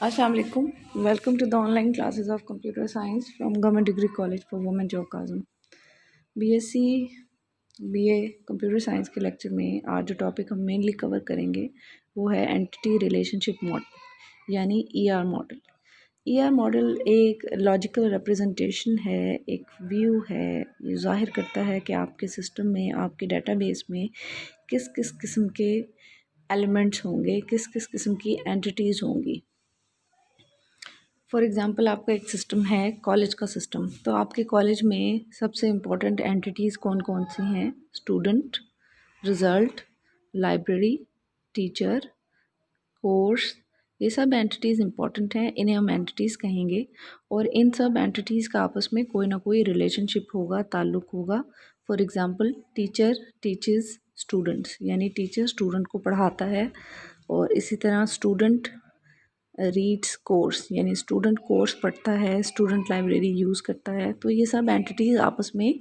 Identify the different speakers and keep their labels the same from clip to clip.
Speaker 1: Assalamu alaikum. Welcome to the online classes of computer science from Government Degree College for Women Jokazm. BSc BA computer science के lecture में आज जो topic हम mainly cover करेंगे वो है entity relationship model यानी ER model. ER model एक लॉजिकल रिप्रेजेंटेशन है, एक व्यू है, ये ज़ाहिर करता है कि आपके सिस्टम में, आपके डेटाबेस में किस किस किस्म के एलिमेंट्स होंगे, किस किस किस्म की एंटिटीज़ होंगी। फॉर एग्ज़ाम्पल आपका एक सिस्टम है कॉलेज का सिस्टम, तो आपके कॉलेज में सबसे इम्पोर्टेंट एंटिटीज़ कौन कौन सी हैं? Student, result, library, teacher, course, ये सब एंटिटीज़ इंपॉर्टेंट हैं, इन्हें हम एंटिटीज़ कहेंगे। और इन सब एंटिटीज़ का आपस में कोई ना कोई रिलेशनशिप होगा, ताल्लुक़ होगा। For example teacher teaches students, यानी टीचर स्टूडेंट को पढ़ाता है, और इसी तरह स्टूडेंट रीड्स कोर्स, यानी स्टूडेंट कोर्स पढ़ता है, स्टूडेंट लाइब्रेरी यूज़ करता है। तो ये सब एंटिटीज़ आपस में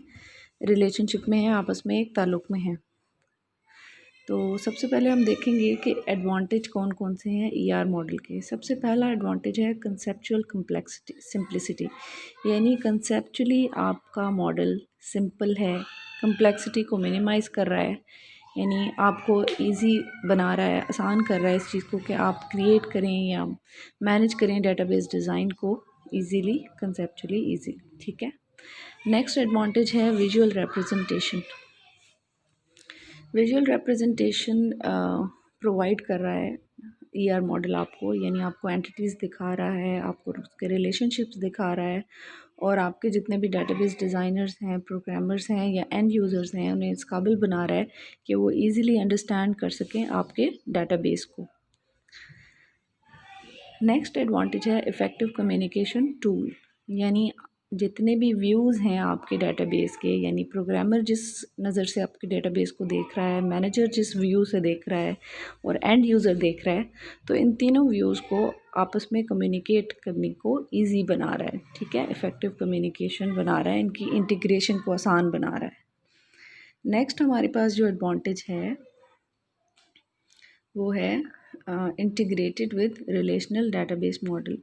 Speaker 1: रिलेशनशिप में है, आपस में एक ताल्लुक़ में है। तो सबसे पहले हम देखेंगे कि एडवांटेज कौन कौन से हैं ईआर मॉडल के। सबसे पहला एडवांटेज है कंसेप्चुअल सिंप्लिसिटी, यानी कंसेप्चुअली आपका मॉडल सिंपल है, कंप्लेक्सिटी को मिनिमाइज़ कर रहा है, यानी आपको इजी बना रहा है, आसान कर रहा है इस चीज़ को कि आप क्रिएट करें या मैनेज करें डेटाबेस डिज़ाइन को ईजीली, कंसेप्चुअली ईजी। ठीक है। नेक्स्ट एडवांटेज है visual representation. Visual representation provide कर रहा है ईआर मॉडल आपको, यानी आपको एंटिटीज़ दिखा रहा है, आपको उसके रिलेशनशिप्स दिखा रहा है, और आपके जितने भी डेटाबेस डिज़ाइनर्स हैं, प्रोग्रामर्स हैं या एंड यूज़र्स हैं, उन्हें इस काबिल बना रहा है कि वो ईज़िली अंडरस्टैंड कर सकें आपके डेटाबेस को। नेक्स्ट एडवांटेज है इफ़ेक्टिव कम्युनिकेशन टूल, यानी जितने भी व्यूज़ हैं आपके डेटाबेस के, यानी प्रोग्रामर जिस नज़र से आपके डेटाबेस को देख रहा है, मैनेजर जिस व्यू से देख रहा है, और एंड यूज़र देख रहा है, तो इन तीनों व्यूज़ को आपस में कम्युनिकेट करने को इजी बना रहा है। ठीक है, इफ़ेक्टिव कम्युनिकेशन बना रहा है, इनकी इंटीग्रेशन को आसान बना रहा है। नेक्स्ट हमारे पास जो एडवांटेज है वो है integrated with relational database model.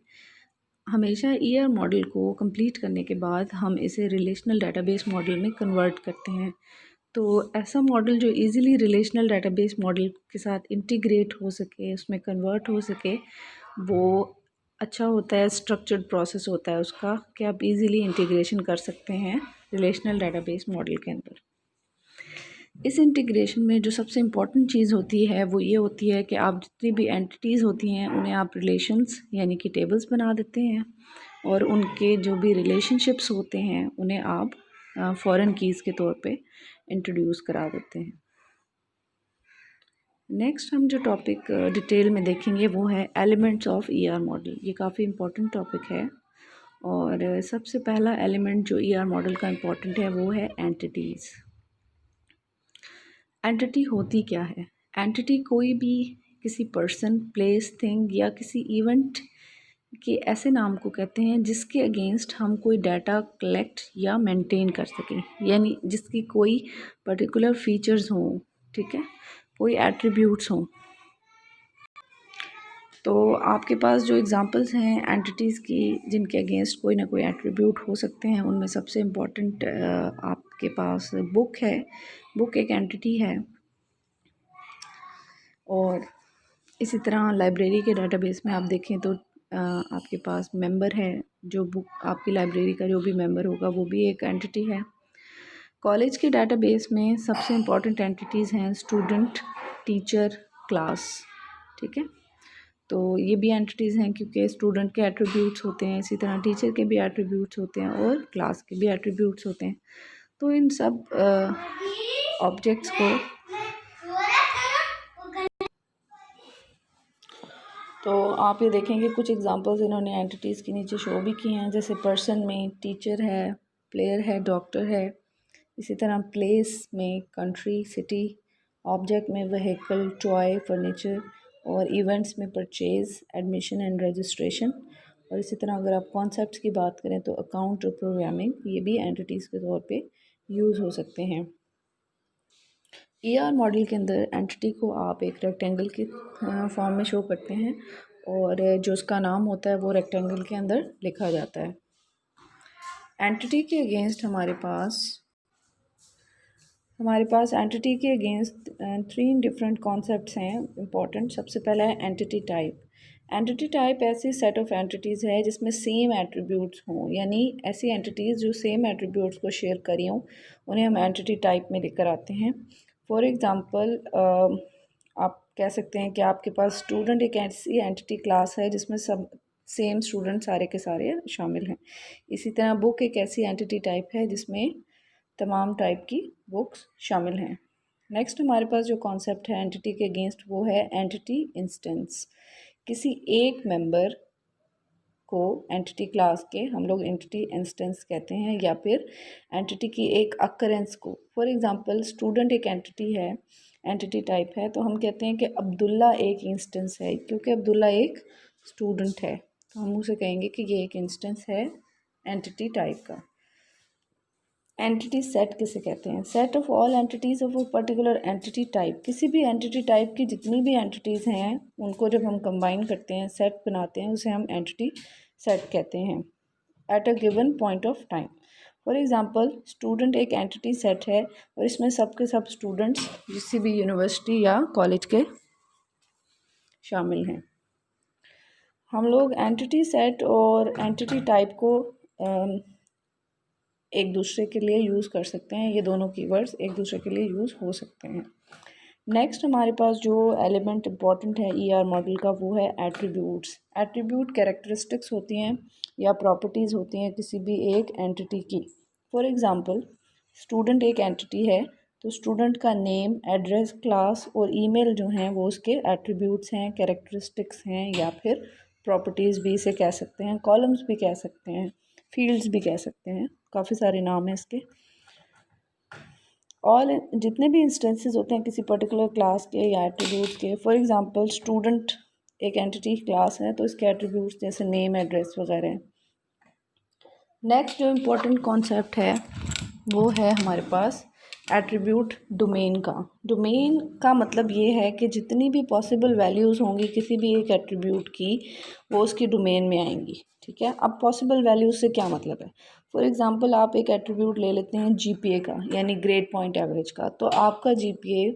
Speaker 1: हमेशा ईआर मॉडल को कंप्लीट करने के बाद हम इसे रिलेशनल डेटाबेस मॉडल में कन्वर्ट करते हैं। तो ऐसा मॉडल जो इजीली रिलेशनल डेटाबेस मॉडल के साथ इंटीग्रेट हो सके, उसमें कन्वर्ट हो सके, वो अच्छा होता है, स्ट्रक्चर्ड प्रोसेस होता है उसका, कि आप इजीली इंटीग्रेशन कर सकते हैं रिलेशनल डेटाबेस मॉडल के अंदर। इस इंटीग्रेशन में जो सबसे इम्पॉर्टेंट चीज़ होती है वो ये होती है कि आप जितनी भी एंटिटीज़ होती हैं उन्हें आप रिलेशंस यानी कि टेबल्स बना देते हैं, और उनके जो भी रिलेशनशिप्स होते हैं उन्हें आप फॉरेन कीज़ के तौर पे इंट्रोड्यूस करा देते हैं। नेक्स्ट हम जो टॉपिक डिटेल में देखेंगे वो है एलिमेंट्स ऑफ ईआर मॉडल। ये काफ़ी इम्पोर्टेंट टॉपिक है, और सबसे पहला एलिमेंट जो ईआर मॉडल का इम्पोर्टेंट है वो है एंटिटीज़। एंटिटी होती क्या है? एंटिटी कोई भी किसी पर्सन, प्लेस, थिंग या किसी इवेंट के ऐसे नाम को कहते हैं जिसके अगेंस्ट हम कोई डाटा कलेक्ट या मेंटेन कर सकें, यानी जिसकी कोई पर्टिकुलर फीचर्स हों, ठीक है, कोई एट्रीब्यूट्स हों। तो आपके पास जो एग्ज़ाम्पल्स हैं एंटिटीज़ की जिनके अगेंस्ट कोई ना कोई एट्रीब्यूट हो सकते हैं, उनमें सबसे इम्पॉर्टेंट आपके पास बुक है। बुक एक एंटिटी है, और इसी तरह लाइब्रेरी के डेटाबेस में आप देखें तो आपके पास मेंबर है, जो बुक आपकी लाइब्रेरी का जो भी मेंबर होगा वो भी एक एंटिटी है। कॉलेज के डेटाबेस में सबसे इम्पॉर्टेंट एंटिटीज़ हैं स्टूडेंट, टीचर, क्लास। ठीक है, तो ये भी एंटिटीज़ हैं क्योंकि स्टूडेंट के एट्रीब्यूट्स होते हैं, इसी तरह टीचर के भी एट्रीब्यूट्स होते हैं, और क्लास के भी एट्रीब्यूट्स होते हैं। तो इन सब ऑब्जेक्ट्स को तो आप ये देखेंगे कुछ एग्जांपल्स इन्होंने एंटिटीज़ के नीचे शो भी किए हैं, जैसे पर्सन में टीचर है, प्लेयर है, डॉक्टर है, इसी तरह प्लेस में कंट्री, सिटी, ऑब्जेक्ट में व्हीकल, टॉय, फर्नीचर, और इवेंट्स में परचेज़, एडमिशन एंड रजिस्ट्रेशन। और इसी तरह अगर आप कॉन्सेप्ट्स की बात करें तो अकाउंट और प्रोग्रामिंग, ये भी एंटिटीज़ के तौर पे यूज़ हो सकते हैं। ईआर मॉडल के अंदर एंटिटी को आप एक रेक्टेंगल के फॉर्म में शो करते हैं, और जो उसका नाम होता है वो रेक्टेंगल के अंदर लिखा जाता है। एंटिटी के अगेंस्ट हमारे पास एंटिटी के अगेंस्ट 3 डिफरेंट कॉन्सेप्ट्स हैं इम्पॉर्टेंट। सबसे पहला है एंटिटी टाइप। एंटिटी टाइप ऐसी सेट ऑफ एंटिटीज़ है जिसमें सेम एट्रीब्यूट्स हों, यानी ऐसी एंटिटीज़ जो सेम एट्रीब्यूट्स को शेयर करी हों उन्हें हम एंटिटी टाइप में लेकर आते हैं। फॉर एग्ज़ाम्पल आप कह सकते हैं कि आपके पास स्टूडेंट एक ऐसी एंटिटी क्लास है जिसमें सब सेम स्टूडेंट सारे के सारे शामिल हैं। इसी तरह बुक एक ऐसी एंटिटी टाइप है जिसमें तमाम टाइप की बुक्स शामिल हैं। नेक्स्ट हमारे पास जो कॉन्सेप्ट है एंटिटी के अगेंस्ट वो है एंटिटी इंस्टेंस। किसी एक मेंबर को एंटिटी क्लास के हम लोग एंटिटी इंस्टेंस कहते हैं, या फिर एंटिटी की एक अकरेंस को। फॉर एग्जांपल स्टूडेंट एक एंटिटी है, एंटिटी टाइप है, तो हम कहते हैं कि अब्दुल्ला एक इंस्टेंस है, क्योंकि अब्दुल्ला एक स्टूडेंट है तो हम उसे कहेंगे कि ये एक इंस्टेंस है एंटिटी टाइप का। एंटिटी सेट किसे कहते हैं? Set of all entities of a particular entity type. किसी भी एंटिटी टाइप की जितनी भी एंटिटीज़ हैं उनको जब हम कंबाइन करते हैं, सेट बनाते हैं, उसे हम एंटिटी सेट कहते हैं at a given point of time. For example student एक एंटिटी सेट है और इसमें सब के सब स्टूडेंट्स किसी भी यूनिवर्सिटी या कॉलेज के शामिल हैं। हम लोग एंटिटी सेट और एंटिटी टाइप को एक दूसरे के लिए यूज़ कर सकते हैं। ये दोनों कीवर्ड्स एक दूसरे के लिए यूज़ हो सकते हैं। नेक्स्ट हमारे पास जो एलिमेंट इम्पॉर्टेंट है ईआर मॉडल का वो है एट्रीब्यूट्स। एट्रीब्यूट कैरेक्टरिस्टिक्स होती हैं या प्रॉपर्टीज़ होती हैं किसी भी एक एंटिटी की। फॉर एग्ज़ाम्पल स्टूडेंट एक एंटिटी है तो स्टूडेंट का नेम, एड्रेस, क्लास और ईमेल जो हैं वो उसके एट्रीब्यूट्स हैं, कैरेक्टरिस्टिक्स हैं, या फिर प्रॉपर्टीज़ भी इसे कह सकते हैं, कॉलम्स भी कह सकते हैं, फील्ड्स भी कह सकते हैं, काफ़ी सारे नाम हैं इसके। और जितने भी इंस्टेंसेस होते हैं किसी पर्टिकुलर क्लास के या एट्रीब्यूट के, फॉर एग्जांपल स्टूडेंट एक एंटिटी क्लास है तो इसके एट्रीब्यूट्स जैसे नेम, एड्रेस वगैरह हैं। नेक्स्ट जो इम्पोर्टेंट कॉन्सेप्ट है वो है हमारे पास एट्रीब्यूट डोमेन का। डोमेन का मतलब ये है कि जितनी भी पॉसिबल वैल्यूज़ होंगी किसी भी एक एट्रीब्यूट की वो उसकी डोमेन में आएंगी। ठीक है, अब पॉसिबल वैल्यूज़ से क्या मतलब है? फॉर एग्ज़ाम्पल आप एक एट्रीब्यूट ले लेते हैं जीपीए का, यानी ग्रेड पॉइंट एवरेज का। तो आपका जीपीए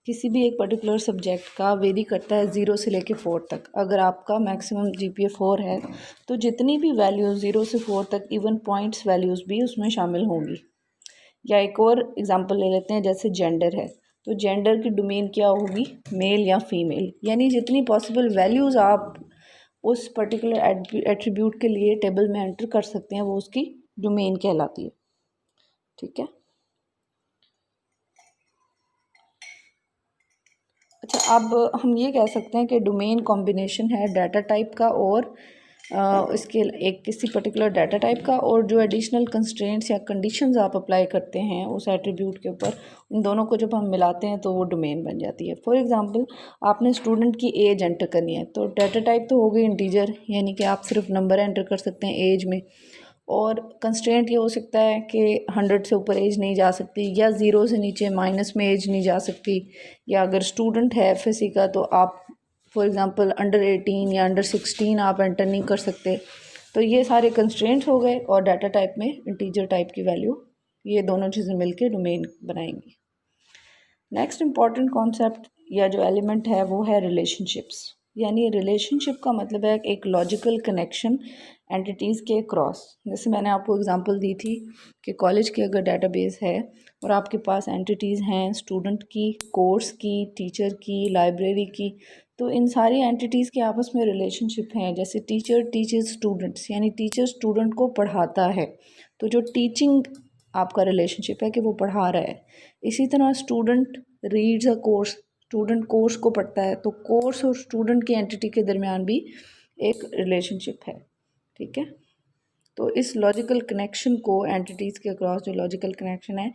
Speaker 1: किसी भी एक पर्टिकुलर सब्जेक्ट का वेरी करता है 0 से लेके 4 तक। अगर आपका मैक्सिमम जीपीए 4 है तो जितनी भी वैल्यूज़ 0 से 4 तक, इवन पॉइंट्स वैल्यूज़ भी उसमें शामिल होंगी। या एक और एग्जांपल ले लेते हैं, जैसे जेंडर है तो जेंडर की डोमेन क्या होगी? मेल या फीमेल। यानी जितनी पॉसिबल वैल्यूज़ आप उस पर्टिकुलर एट्रीब्यूट के लिए टेबल में एंटर कर सकते हैं वो उसकी डोमेन कहलाती है। ठीक है, अच्छा अब हम ये कह सकते हैं कि डोमेन कॉम्बिनेशन है डाटा टाइप का और इसके एक किसी पर्टिकुलर डाटा टाइप का, और जो एडिशनल कंस्ट्रेंट्स या कंडीशंस आप अप्लाई करते हैं उस एट्रीब्यूट के ऊपर, उन दोनों को जब हम मिलाते हैं तो वो डोमेन बन जाती है। फॉर एग्जांपल आपने स्टूडेंट की एज एंटर करनी है तो डाटा टाइप तो हो गई इंटीजर, यानी कि आप सिर्फ नंबर एंटर कर सकते हैं एज में, और कंस्ट्रेंट ये हो सकता है कि 100 से ऊपर एज नहीं जा सकती, या 0 से नीचे माइनस में एज नहीं जा सकती, या अगर स्टूडेंट है एफएससी का तो आप फॉर एग्जांपल अंडर 18 या अंडर 16 आप एंटर नहीं कर सकते। तो ये सारे कंस्ट्रेंट्स हो गए, और डाटा टाइप में इंटीजर टाइप की वैल्यू, ये दोनों चीज़ें मिलके डोमेन बनाएंगी। नेक्स्ट इम्पॉर्टेंट कॉन्सेप्ट या जो एलिमेंट है वो है रिलेशनशिप्स। यानी रिलेशनशिप का मतलब है एक लॉजिकल कनेक्शन एंटिटीज़ के क्रॉस। जैसे मैंने आपको एग्जांपल दी थी कि कॉलेज की अगर डेटाबेस है और आपके पास एंटिटीज़ हैं स्टूडेंट की, कोर्स की, टीचर की, लाइब्रेरी की, तो इन सारी एंटिटीज़ के आपस में रिलेशनशिप हैं। जैसे टीचर टीचर्स स्टूडेंट्स, यानी टीचर स्टूडेंट को पढ़ाता है तो जो टीचिंग आपका रिलेशनशिप है कि वो पढ़ा रहा है। इसी तरह student reads a course, student course को पढ़ता है, तो कोर्स और स्टूडेंट की एंटिटी के दरमियान भी एक रिलेशनशिप है। ठीक है, तो इस लॉजिकल कनेक्शन को एंटिटीज़ के अक्रॉस जो लॉजिकल कनेक्शन है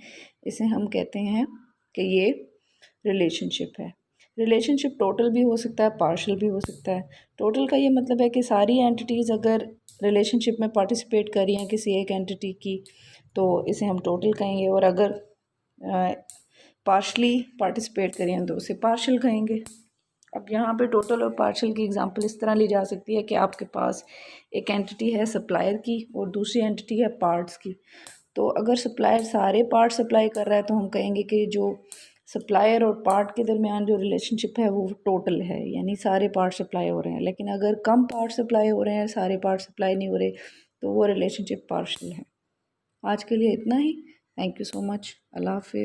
Speaker 1: इसे हम कहते हैं कि ये रिलेशनशिप है। रिलेशनशिप टोटल भी हो सकता है, पार्शियल भी हो सकता है। टोटल का ये मतलब है कि सारी एंटिटीज़ अगर रिलेशनशिप में पार्टिसिपेट कर रही हैं किसी एक एंटिटी की तो इसे हम टोटल कहेंगे, और अगर पार्शली पार्टिसिपेट करें तो उसे पार्शियल कहेंगे। अब यहाँ पे टोटल और पार्शियल की एग्जांपल इस तरह ली जा सकती है कि आपके पास एक एंटिटी है सप्लायर की और दूसरी एंटिटी है पार्ट्स की। तो अगर सप्लायर सारे पार्ट सप्लाई कर रहा है तो हम कहेंगे कि जो सप्लायर और पार्ट के दरमियान जो रिलेशनशिप है वो टोटल है, यानी सारे पार्ट सप्लाई हो रहे हैं। लेकिन अगर कम पार्ट सप्लाई हो रहे हैं, सारे पार्ट सप्लाई नहीं हो रहे, तो वो रिलेशनशिप पार्शियल है। आज के लिए इतना ही। Thank you so much. अल्लाह हाफिज़।